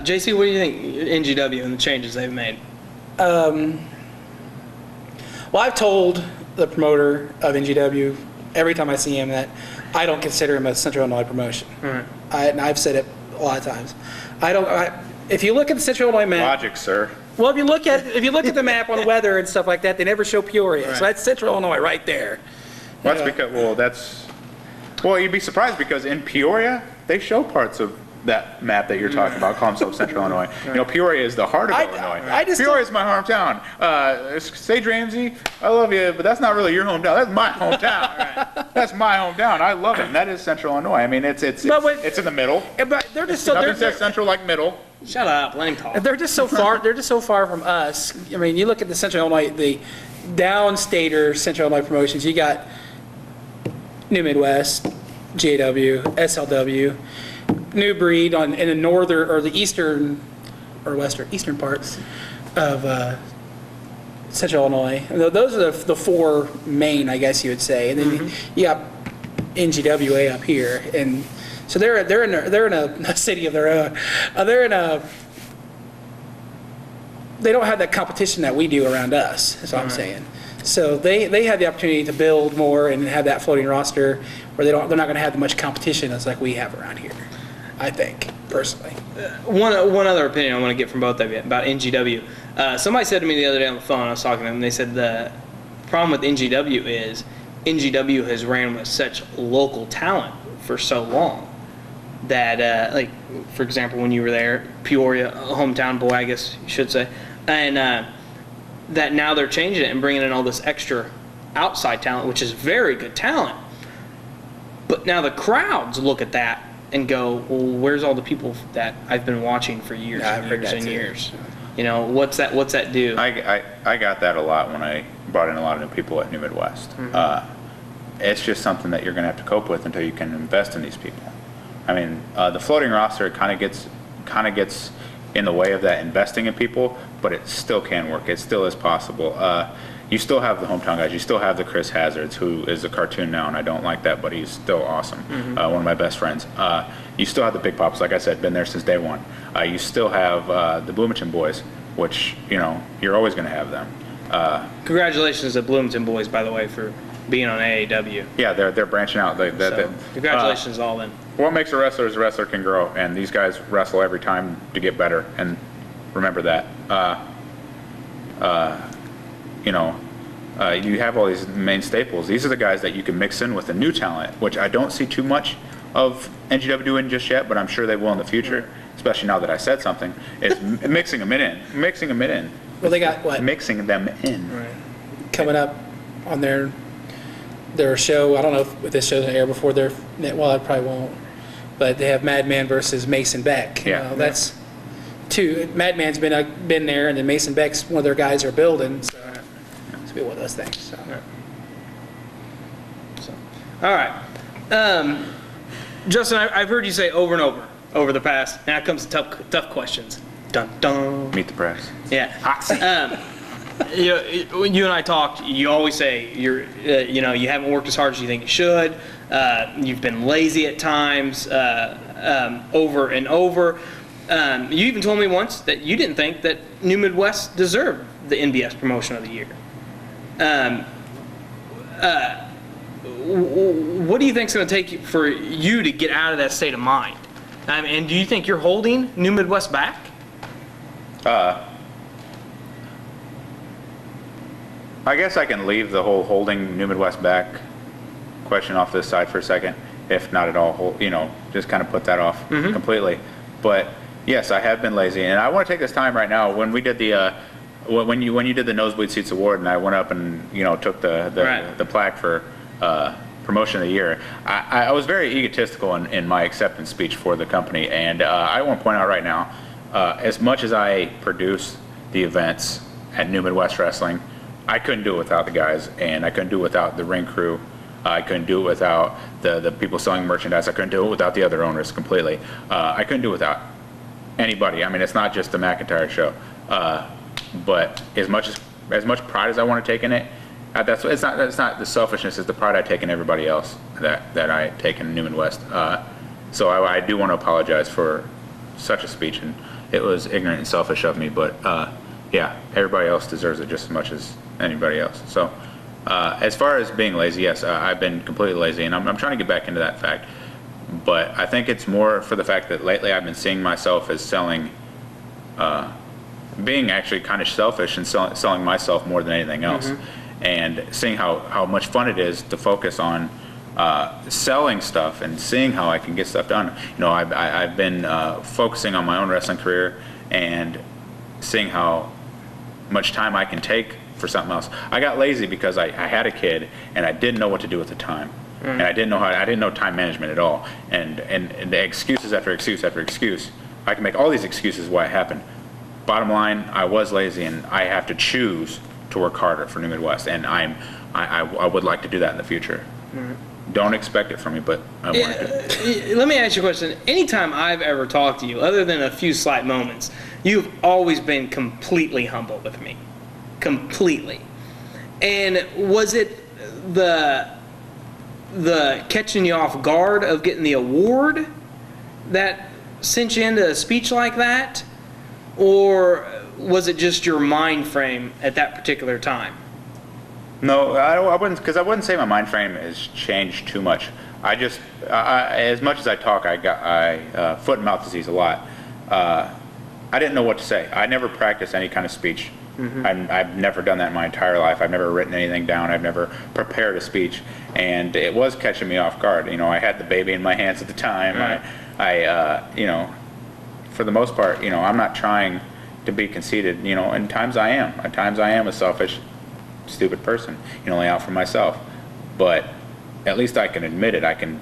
JC, what do you think NGW and the changes they've made? Well, I've told the promoter of NGW every time I see him that I don't consider him a Central Illinois promotion. Right. And I've said it a lot of times. If you look at the Central Illinois map, Logic, sir. well, if you look at the map on the weather and stuff like that, they never show Peoria. Right. So that's Central Illinois right there. Well, that's because, well, you'd be surprised because in Peoria, they show parts of that map that you're talking about, call themselves Central Illinois. You know, Peoria is the heart of Illinois. Peoria is my hometown. Sage Ramsey, I love you, but that's not really your hometown. That's my hometown. That's my hometown. I love it. And that is Central Illinois. I mean, it's in the middle. But they're just so Nothing says Central like middle. Shut up, let him talk. They're just so far. They're just so far from us. I mean, you look at the Central Illinois, the downstater Central Illinois promotions. You got New Midwest, GAW, SLW, New Breed in the northern or the eastern parts of Central Illinois. Those are the four main, I guess you would say. And then you got NGWA up here, and so they're in a city of their own. They don't have that competition that we do around us. That's what I'm saying. So they have the opportunity to build more and have that floating roster where they're not going to have much competition as like we have around here. I think, personally. One other opinion I want to get from both of you about NGW. Somebody said to me the other day on the phone, I was talking to them, and they said the problem with NGW is NGW has ran with such local talent for so long that, like, for example, when you were there, Peoria, a hometown boy, I guess you should say, and that now they're changing it and bringing in all this extra outside talent, which is very good talent. But now the crowds look at that and go, well, where's all the people that I've been watching for years and years and years? You know, what's that do? I got that a lot when I brought in a lot of new people at New Midwest. It's just something that you're going to have to cope with until you can invest in these people. I mean, the floating roster kind of gets in the way of that investing in people, but it still can work. It still is possible. You still have the hometown guys. You still have the Chris Hazards, who is a cartoon now, and I don't like that, but he's still awesome. One of my best friends. You still have the Big Pops, like I said, been there since day one. You still have the Bloomington boys, which, you know, you're always going to have them. Congratulations to Bloomington boys, by the way, for being on AAW. Yeah, they're branching out. Congratulations all in. What makes a wrestler is a wrestler can grow, and these guys wrestle every time to get better, and remember that. You know, you have all these main staples. These are the guys that you can mix in with the new talent, which I don't see too much of NGW doing just yet, but I'm sure they will in the future, especially now that I said something. It's mixing them in. Well, they got what? Mixing them in. Right. Coming up on their show. I don't know if this show's going to air before their, well, it probably won't. But they have Madman versus Mason Beck. You know, that's two. Madman's been there, and then Mason Beck's one of their guys are building. So it's be one of those things. So. All right. Justin, I've heard you say over and over the past. Now comes the tough questions. Dun dun. Meet the press. Yeah. When you and I talked, you always say you haven't worked as hard as you think you should. You've been lazy at times, over and over. You even told me once that you didn't think that New Midwest deserved the NBS Promotion of the Year. What do you think is going to take for you to get out of that state of mind? And do you think you're holding New Midwest back? I guess I can leave the whole holding New Midwest back question off to the side for a second, if not at all, just kind of put that off completely. But yes, I have been lazy, and I want to take this time right now. When we did the when you did the Nosebleed Seats Award, and I went up and took the plaque for promotion of the year, I was very egotistical in my acceptance speech for the company, and I want to point out right now, as much as I produce the events at New Midwest Wrestling, I couldn't do it without the guys, and I couldn't do it without the ring crew. I couldn't do it without the people selling merchandise. I couldn't do it without the other owners completely. I couldn't do it without anybody. I mean, it's not just the MacIntyre show. But as much pride as I want to take in it, it's not the selfishness. It's the pride I take in everybody else that I take in New Midwest. So I do want to apologize for such a speech, and it was ignorant and selfish of me. But yeah, everybody else deserves it just as much as anybody else. So as far as being lazy, yes, I've been completely lazy, and I'm trying to get back into that fact. But I think it's more for the fact that lately I've been seeing myself as selling, being actually kind of selfish and selling myself more than anything else, and seeing how much fun it is to focus on selling stuff and seeing how I can get stuff done. I've been focusing on my own wrestling career and seeing how much time I can take for something else. I got lazy because I had a kid and I didn't know what to do with the time. And I didn't know time management at all. And the excuses after excuse after excuse, I can make all these excuses why it happened. Bottom line, I was lazy, and I have to choose to work harder for New Midwest, and I would like to do that in the future. Don't expect it from me, but I want to. Let me ask you a question. Anytime I've ever talked to you, other than a few slight moments, you've always been completely humble with me. Completely. And was it the catching you off guard of getting the award that sent you into a speech like that? Or was it just your mind frame at that particular time? No, I wouldn't say my mind frame has changed too much. I just, as much as I talk, I foot and mouth disease a lot. I didn't know what to say. I never practiced any kind of speech. I've never done that in my entire life. I've never written anything down. I've never prepared a speech, and it was catching me off guard. I had the baby in my hands at the time. Right. For the most part, I'm not trying to be conceited. And times I am. At times I am a selfish, stupid person. Only out for myself. But at least I can admit it. I can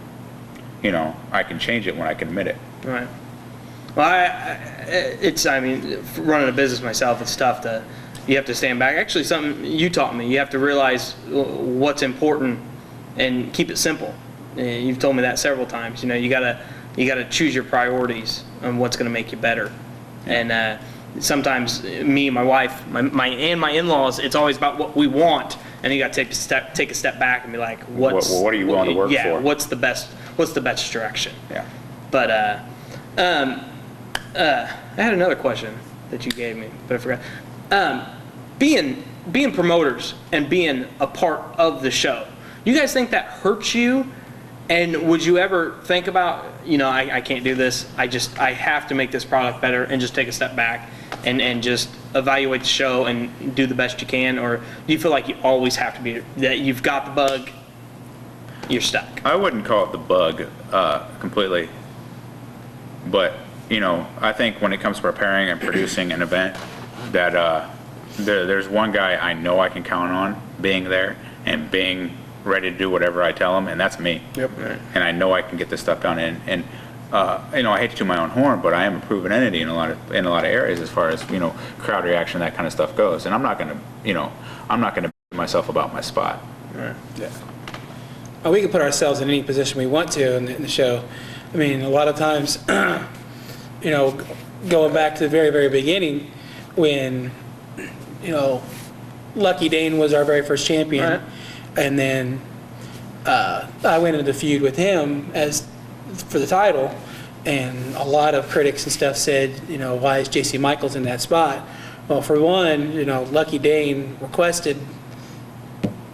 change it when I can admit it. Right. Well, running a business myself, it's tough you have to stand back. Actually, something you taught me, you have to realize what's important and keep it simple. You've told me that several times. You gotta choose your priorities on what's gonna make you better. And sometimes me, my wife, my in-laws, it's always about what we want, and you gotta take a step back and be like, what are you willing to work for? Yeah, what's the best direction? Yeah. But I had another question that you gave me, but I forgot. Being promoters and being a part of the show, you guys think that hurts you? And would you ever think about, I can't do this. I have to make this product better, and just take a step back and just evaluate the show and do the best you can? Or do you feel like you always have to be, that you've got the bug, you're stuck? I wouldn't call it the bug completely. But, I think when it comes to preparing and producing an event, that there's one guy I know I can count on being there and being ready to do whatever I tell him, and that's me. Yep. And I know I can get this stuff done. And I hate to toot my own horn, but I am a proven entity in a lot of areas as far as crowd reaction, that kind of stuff goes. And I'm not gonna beat myself about my spot. Right. Yeah. Well, we can put ourselves in any position we want to in the show. I mean, a lot of times, going back to the very, very beginning, when, Lucky Dane was our very first champion, right. And then I went into the feud with him for the title, and a lot of critics and stuff said, why is JC Michaels in that spot? Well, for one, Lucky Dane requested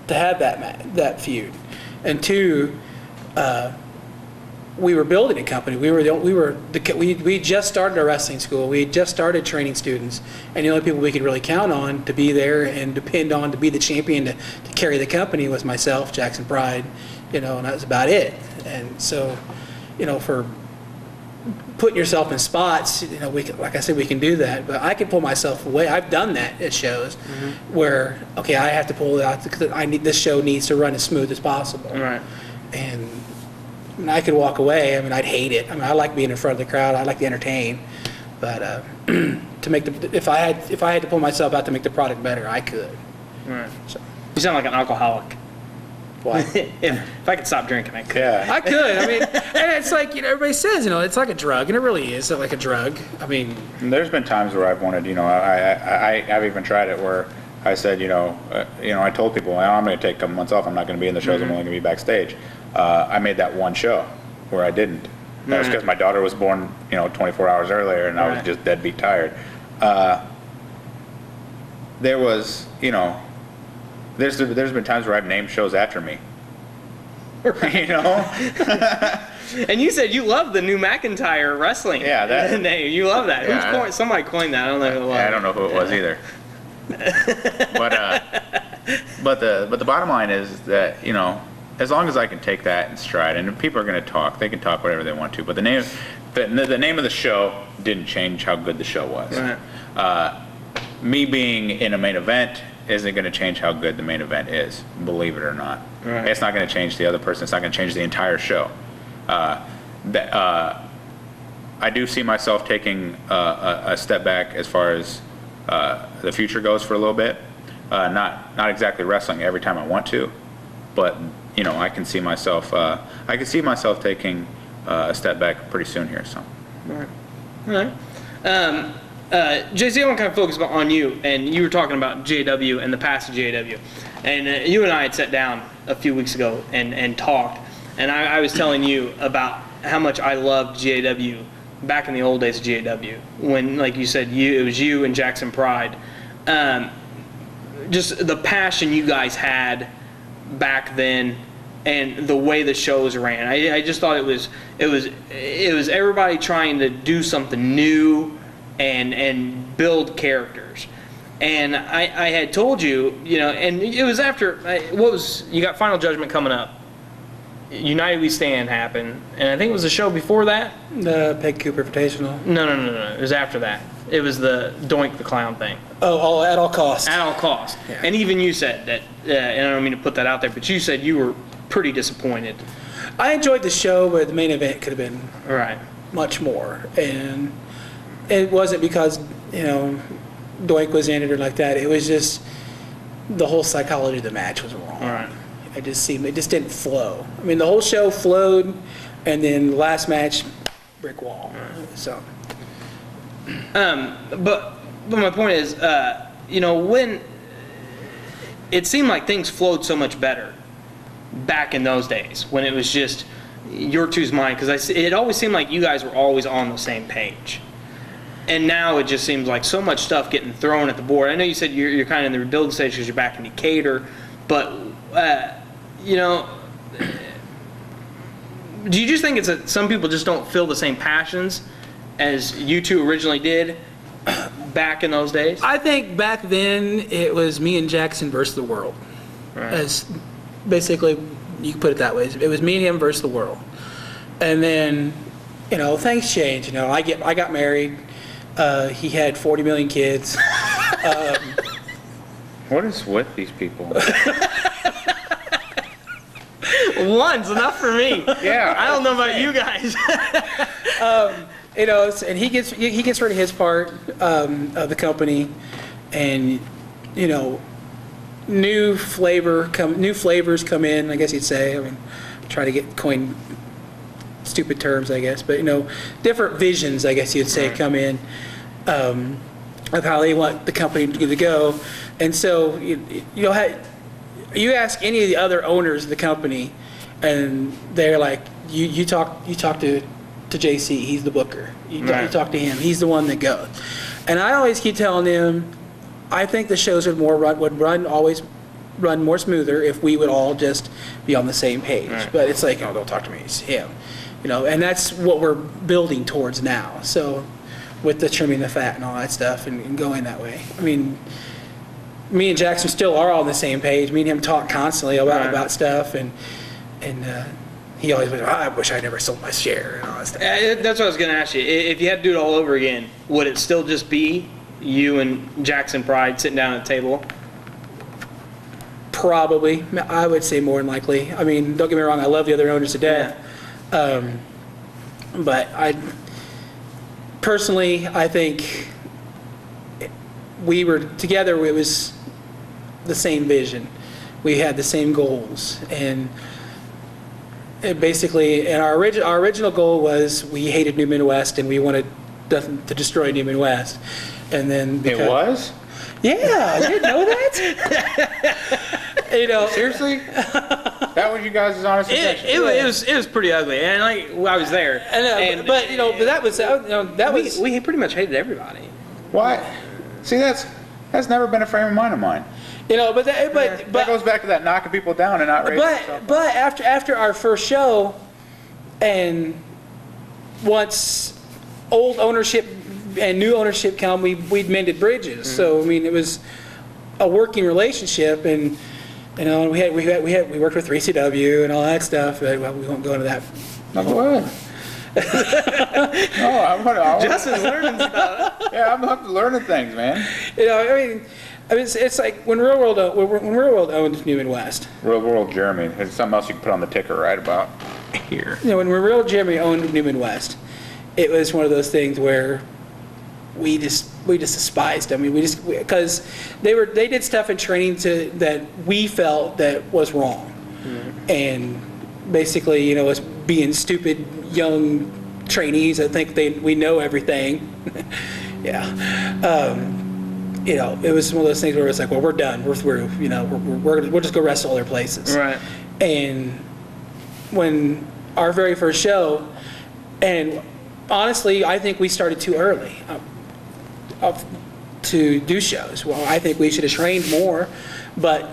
to have that feud, and two, we were building a company. We just started our wrestling school. We just started training students, and the only people we could really count on to be there and depend on to be the champion to carry the company was myself, Jackson Pride, and that was about it. And so, for putting yourself in spots, we can, like I said, we can do that, but I can pull myself away. I've done that at shows where, okay, I have to pull it out because this show needs to run as smooth as possible. Right. And I could walk away. I'd hate it. I like being in front of the crowd. I like to entertain, but to make if I had to pull myself out to make the product better, I could. Right. So. You sound like an alcoholic. Why? if I could stop drinking, I could. Yeah. I could. And it's like, everybody says, it's like a drug, and it really is like a drug. There's been times where I've wanted, I've even tried it where I said, I told people, well, I'm going to take a couple months off. I'm not going to be in the shows. I'm only going to be backstage. I made that one show where I didn't. That was because my daughter was born, 24 hours earlier, and I was just deadbeat tired. There was, there's been times where I've named shows after me. And you said you love the new MacIntyre wrestling. Yeah, that name. You love that. Yeah, somebody coined that. I don't know who it was. I don't know who it was either. But the bottom line is that as long as I can take that in stride, and if people are going to talk, they can talk whatever they want to. But the name of the show didn't change how good the show was. Right. Me being in a main event isn't going to change how good the main event is, believe it or not. Right. It's not going to change the other person. It's not going to change the entire show. I do see myself taking a step back as far as the future goes for a little bit. Not exactly wrestling every time I want to, but I can see myself taking a step back pretty soon here. So. All right. JC, I want to kind of focus on you, and you were talking about JW and the past of JW, and you and I had sat down a few weeks ago and talked, and I was telling you about how much I loved JW back in the old days of JW, when, like you said, it was you and Jackson Pride. Just the passion you guys had back then, and the way the shows ran. I just thought it was everybody trying to do something new and build characters. And I had told you, and it was after you got Final Judgment coming up. United We Stand happened, and I think it was the show before that. The Peg Cooper Invitational. No. It was after that. It was the Doink the Clown thing. Oh, at all costs. At all costs. Yeah. And even you said that, and I don't mean to put that out there, but you said you were pretty disappointed. I enjoyed the show, but the main event could have been Right. much more. And it wasn't because, Doink was in it or like that. It was just the whole psychology of the match was wrong. Right. It just didn't flow. The whole show flowed, and then the last match, brick wall. Right. So. But my point is, when it seemed like things flowed so much better back in those days, when it was just your two's mine, because it always seemed like you guys were always on the same page. And now it just seems like so much stuff getting thrown at the board. I know you said you're kind of in the rebuilding stage because you're back in Decatur, but do you just think it's that some people just don't feel the same passions as you two originally did back in those days? I think back then it was me and Jackson versus the world. Right. As basically, you can put it that way. It was me and him versus the world. And then, things changed. I got married. He had 40 million kids. What is with these people? One's enough for me. Yeah. I don't know about you guys. And he gets rid of his part of the company, and new flavors come in. I guess you'd say. Try to coin stupid terms, I guess, but different visions, I guess you'd say, come in of how they want the company to go. And so you ask any of the other owners of the company, and they're like, you talk to JC, he's the booker. You talk to him, he's the one that goes. And I always keep telling them, I think the shows would always run more smoother if we would all just be on the same page. Right. But it's like, don't talk to me, it's him. And that's what we're building towards now. So with the trimming the fat and all that stuff and going that way. Me and Jackson still are on the same page. Me and him talk constantly about stuff, and And he always went, I wish I never sold my share and all that stuff. That's what I was going to ask you. If you had to do it all over again, would it still just be you and Jackson Pride sitting down at a table? Probably. I would say more than likely. I mean, don't get me wrong, I love the other owners to death. But personally, I think we were together, it was the same vision. We had the same goals. And it basically, and our original goal was we hated New Midwest and we wanted to destroy New Midwest. And then It was? Yeah, you didn't know that? You know, Seriously? That was you guys' honest intention? It was pretty ugly, and like I was there. but you know, but that was we pretty much hated everybody. Why? See, that's never been a frame of mind of mine. you know, but That goes back to that knocking people down and not raising yourself up. but after our first show, and once old ownership and new ownership come, we'd mended bridges. So I mean, it was a working relationship, and you know, we worked with 3CW and all that stuff. But we won't go into that. No, go ahead. No, I Justin's learning stuff. Yeah, I'm learning things, man. You know, I mean, it's like when Real World owned New Midwest. Real World Jeremy. There's something else you can put on the ticker right about here. You know, when Real Jeremy owned New Midwest, it was one of those things where we just despised them. I mean, because they did stuff in training that we felt that was wrong, and basically, you know, us being stupid young trainees that think we know everything. Yeah, you know, it was one of those things where it's like, well, we're done, we're through. You know, we'll just go rest other places. Right. And when our very first show, and honestly, I think we started too early to do shows. Well, I think we should have trained more, but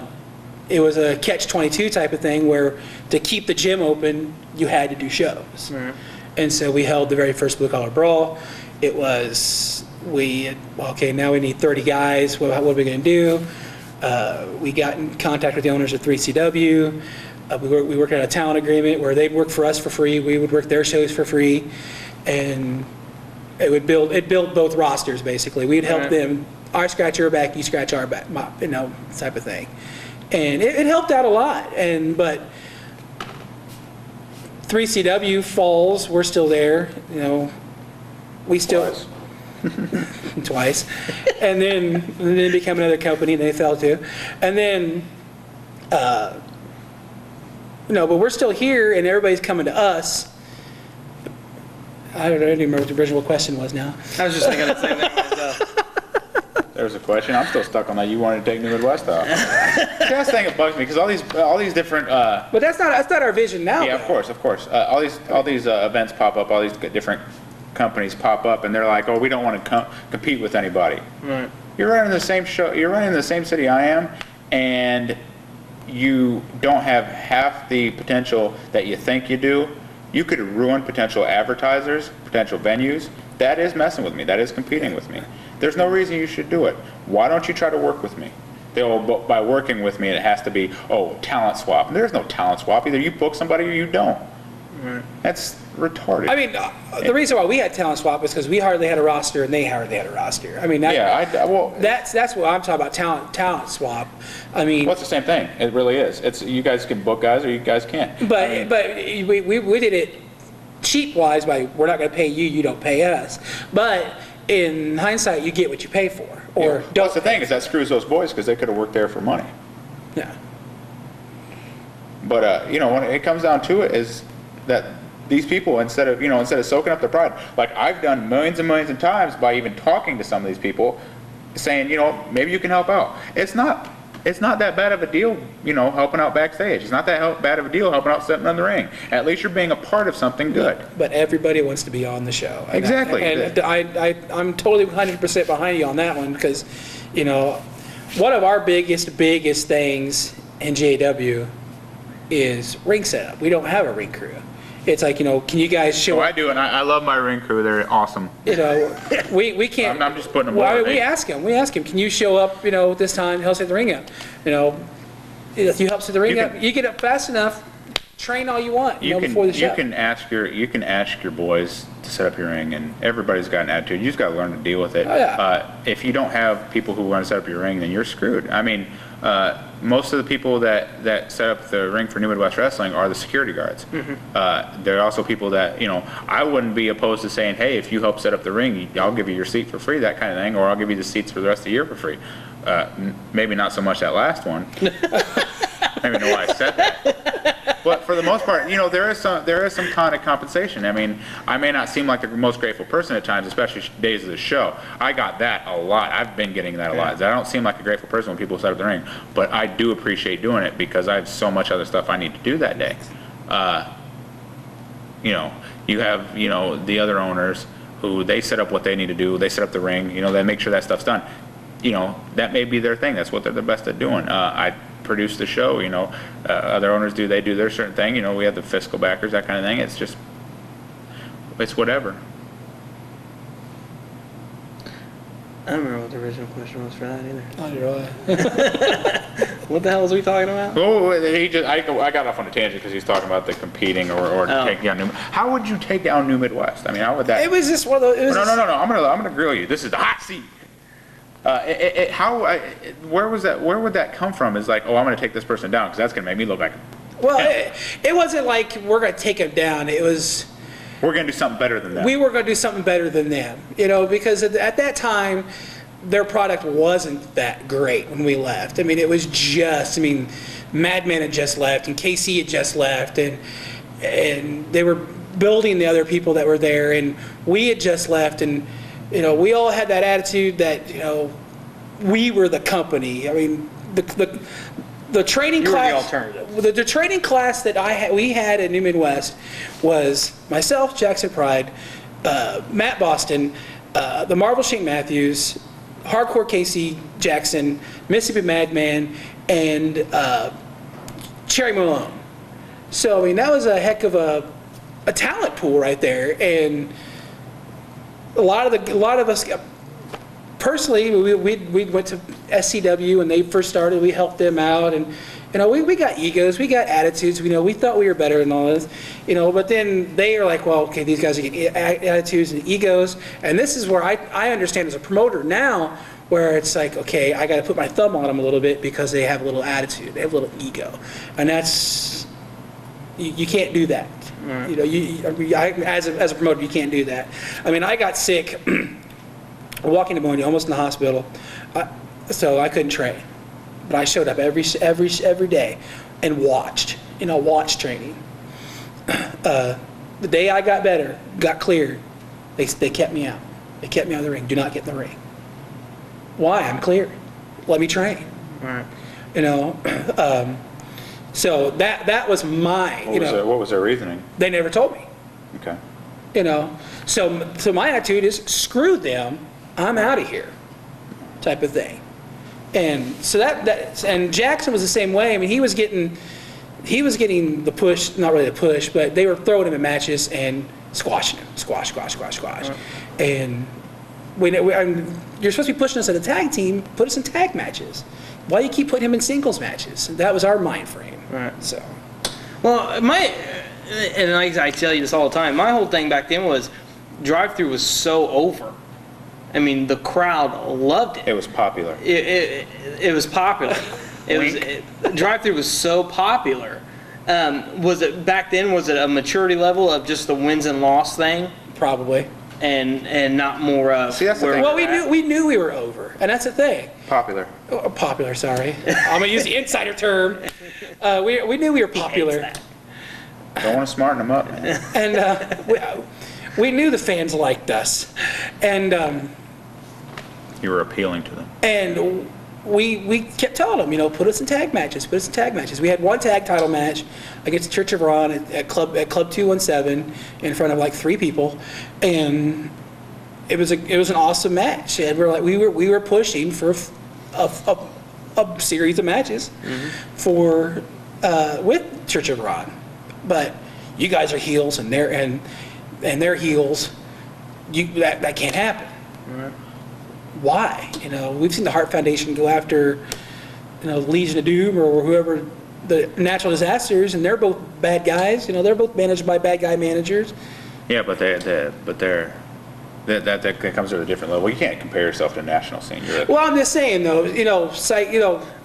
it was a catch-22 type of thing where to keep the gym open, you had to do shows. Right. And so we held the very first Blue Collar Brawl. It was, okay, now we need 30 guys. What are we going to do? We got in contact with the owners of 3CW. We worked out a talent agreement where they'd work for us for free. We would work their shows for free. And it built both rosters, basically. We'd help them. I scratch your back, you scratch our back, you know, type of thing. And it helped out a lot. But 3CW falls, we're still there. You know, we still twice, and then became another company, and they fell too, and then no, but we're still here, and everybody's coming to us. I don't even remember what the original question was now. I was just thinking the same thing myself. There's a question. I'm still stuck on that. You wanted to take New Midwest off. See, that's the thing that bugs me because all these different. But that's not our vision now. Yeah, though. of course. All these events pop up. All these different companies pop up, and they're like, "Oh, we don't want to compete with anybody." Right. You're running the same show. You're running in the same city I am, and you don't have half the potential that you think you do. You could ruin potential advertisers, potential venues. That is messing with me. That is competing with me. There's no reason you should do it. Why don't you try to work with me? By working with me, it has to be, talent swap. And there's no talent swap. Either you book somebody or you don't. Right. That's retarded. I mean, the reason why we had talent swap is because we hardly had a roster and they hardly had a roster. I mean, that's what I'm talking about, talent swap. I mean, well, it's the same thing. It really is. It's you guys can book guys or you guys can't. But we did it cheap wise by we're not going to pay you, you don't pay us. But in hindsight, you get what you pay for. Or don't. That's the thing is that screws those boys because they could have worked there for money. Yeah. But when it comes down to it, is that these people instead of soaking up their pride, like I've done millions and millions of times by even talking to some of these people, saying maybe you can help out. It's not that bad of a deal, helping out backstage. It's not that bad of a deal helping out setting on the ring. At least you're being a part of something good. But everybody wants to be on the show. Exactly. I'm totally 100% behind you on that one because, one of our biggest things in GAW is ring setup. We don't have a ring crew. It's like, can you guys show up? I do, and I love my ring crew. They're awesome. We can't. I'm just putting them well, over. We ask him, can you show up, this time, help set the ring up? If you help set the ring up, you get up fast enough, train all you want, You before the show. you can ask your boys to set up your ring, and everybody's got an attitude. You just got to learn to deal with it. Oh, yeah. If you don't have people who want to set up your ring, then you're screwed. I mean, most of the people that set up the ring for New Midwest Wrestling are the security guards. There are also people that, I wouldn't be opposed to saying, hey, if you help set up the ring, I'll give you your seat for free, that kind of thing, or I'll give you the seats for the rest of the year for free. Maybe not so much that last one. I don't even know why I said that. But for the most part, there is some kind of compensation. I mean, I may not seem like the most grateful person at times, especially days of the show. I got that a lot. I've been getting that a lot. I don't seem like a grateful person when people set up the ring, but I do appreciate doing it because I have so much other stuff I need to do that day. You have, the other owners who they set up what they need to do. They set up the ring, they make sure that stuff's done. That may be their thing. That's what they're the best at doing. I produce the show, other owners they do their certain thing, we have the fiscal backers, that kind of thing. It's whatever. I don't remember what the original question was for that either. Oh, really? What the hell was we talking about? Oh, I got off on a tangent because he's talking about the competing or taking down How would you take down New Midwest? I mean, how would that? It was just one of those. No. I'm gonna grill you. This is the hot seat. Where would that come from? Is like, I'm going to take this person down because that's going to make me look like. Well, it wasn't like we're going to take them down. It was. We're going to do something better than that. We were going to do something better than them, because at that time, their product wasn't that great when we left. I mean, it was just. Madman had just left, and KC had just left, and they were building the other people that were there, and we had just left, and. We all had that attitude that, we were the company. I mean, the training class. You were the alternative. The training class that we had at New Midwest was myself, Jackson Pride, Matt Boston, the Marvel Shane Matthews, Hardcore Casey Jackson, Mississippi Madman, and Cherry Malone. So, that was a heck of a talent pool right there. And a lot of us, personally, we went to SCW when they first started. We helped them out, and we got egos, we got attitudes. We thought we were better than all this, But then they are like, well, okay, these guys are getting attitudes and egos, and this is where I understand as a promoter now, where it's like, okay, I got to put my thumb on them a little bit because they have a little attitude, they have a little ego, and that's you can't do that. Right. As a promoter, you can't do that. I got sick, walking pneumonia, almost in the hospital, so I couldn't train. But I showed up every day and watched training. The day I got better, got cleared, they kept me out. They kept me out of the ring. Do not get in the ring. Why? I'm cleared. Let me train. Right. So that was mine. What was their reasoning? They never told me. Okay. So my attitude is screw them. I'm out of here, type of thing. And so and Jackson was the same way. He was getting the push, not really the push, but they were throwing him in matches and squashing him, squash. Right. And you're supposed to be pushing us as a tag team. Put us in tag matches. Why do you keep putting him in singles matches? That was our mind frame. Right. So, well, and I tell you this all the time. My whole thing back then was drive-through was so over. The crowd loved it. It was popular. It was popular. Drive-through was so popular. Was it back then? Was it a maturity level of just the wins and loss thing? Probably. And not more of. See, that's the thing. Well, we knew we were over, and that's the thing. Popular. Oh, popular, sorry. I'm gonna use the insider term. We knew we were popular. Don't want to smarten them up, man. And we knew the fans liked us, and you were appealing to them. And we kept telling them, put us in tag matches. We had one tag title match against Church of Ron at Club 217 in front of like 3 people, and it was an awesome match. And we were pushing for a series of matches for with Church of Ron, but you guys are heels and they're heels. That can't happen. Right. Why? We've seen the Hart Foundation go after, Legion of Doom or whoever the natural disasters, and they're both bad guys. You know, they're both managed by bad guy managers. Yeah, but that comes to a different level. You can't compare yourself to a national scene. Well, I'm just saying though,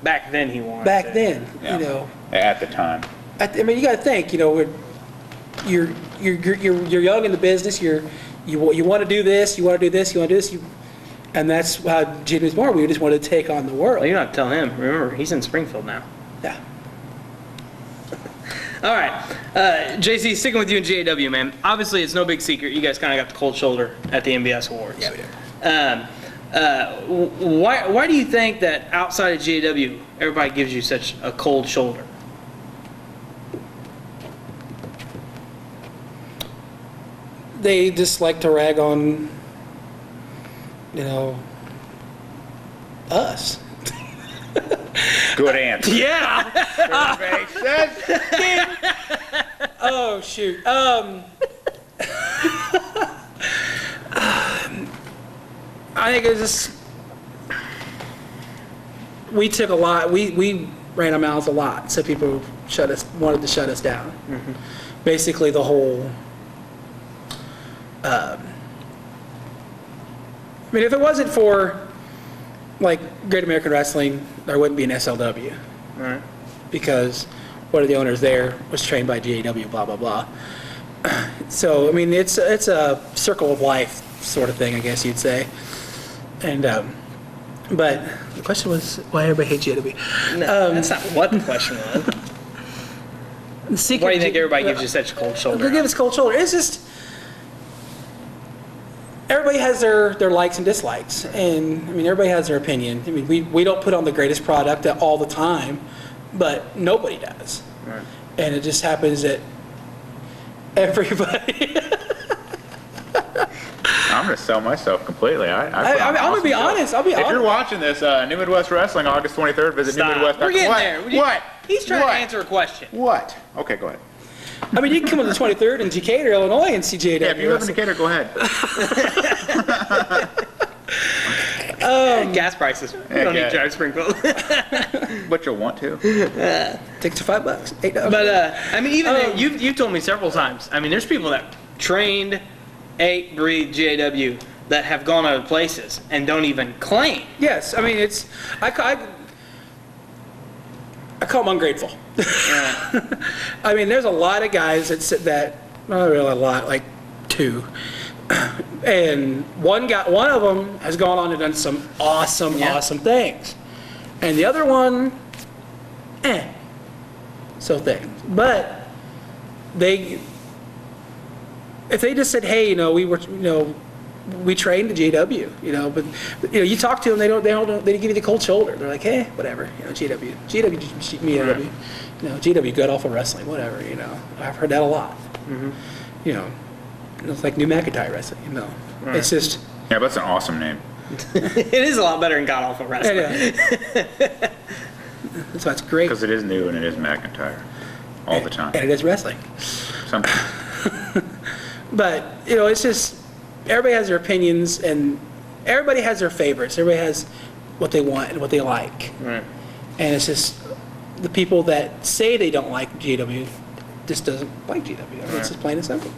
Back then he wanted. back to. then, Yeah. At the time. I mean, you got to think, you're young in the business. You want to do this. You want to do this. You want to do this. And that's how GW was born. We just wanted to take on the world. Well, you're not telling him. Remember, he's in Springfield now. Yeah. All right, JC, sticking with you in GAW, man. Obviously, it's no big secret. You guys kind of got the cold shoulder at the MBS Awards. Yeah, we do. Why do you think that outside of GAW, everybody gives you such a cold shoulder? They just like to rag on, us. Good answer. Yeah. Makes sense. Oh shoot. I think it's just we took a lot. We ran our mouths a lot, so people wanted to shut us down. Mm-hmm. Basically, the whole. I mean, if it wasn't for like Great American Wrestling, there wouldn't be an SLW. Right. Because one of the owners there was trained by GAW, blah, blah, blah. So, I mean, it's a circle of life sort of thing, I guess you'd say. And, but the question was, why everybody hates GAW? No, that's not what the question was. Why do you think everybody gives you such a cold shoulder? They give us cold shoulder. It's just, everybody has their likes and dislikes, and I mean everybody has their opinion. I mean we don't put on the greatest product all the time, but nobody does. Right. And it just happens that everybody. I'm going to sell myself completely. I'm going to be honest. I'll be honest. If you're watching this, New Midwest Wrestling, August 23rd, visit Stop. New Midwest. We're getting there. What? He's trying to answer a question. What? Okay, go ahead. I mean, you can come on the 23rd in Decatur, Illinois, and see JW. Yeah, if you live in Decatur, go ahead. Gas prices. We don't need to drive Springfield. But you'll want to. Takes you $5, $8. But I mean, even you've told me several times. I mean, there's people that trained, ate, breathed GAW that have gone other places and don't even claim. Yes, I mean I call them ungrateful. I mean, there's a lot of guys that not really a lot, like two, and one of them has gone on and done some awesome things, and the other one, so things. But if they just said, hey, we trained the GW, but you talk to them, they give you the cold shoulder. They're like, hey, whatever, GW, Right. GW good awful wrestling, whatever, I've heard that a lot. Mm-hmm. It's like new McIntyre wrestling, Right. It's just. Yeah, but that's an awesome name. It is a lot better than god awful wrestling. That's why it's great. Because it is new and it is McIntyre. All the time. And it is wrestling. Sometimes. But, it's just, everybody has their opinions and everybody has their favorites. Everybody has what they want and what they like. Right. And it's just the people that say they don't like GW just doesn't like GW. I mean, It's just plain and simple.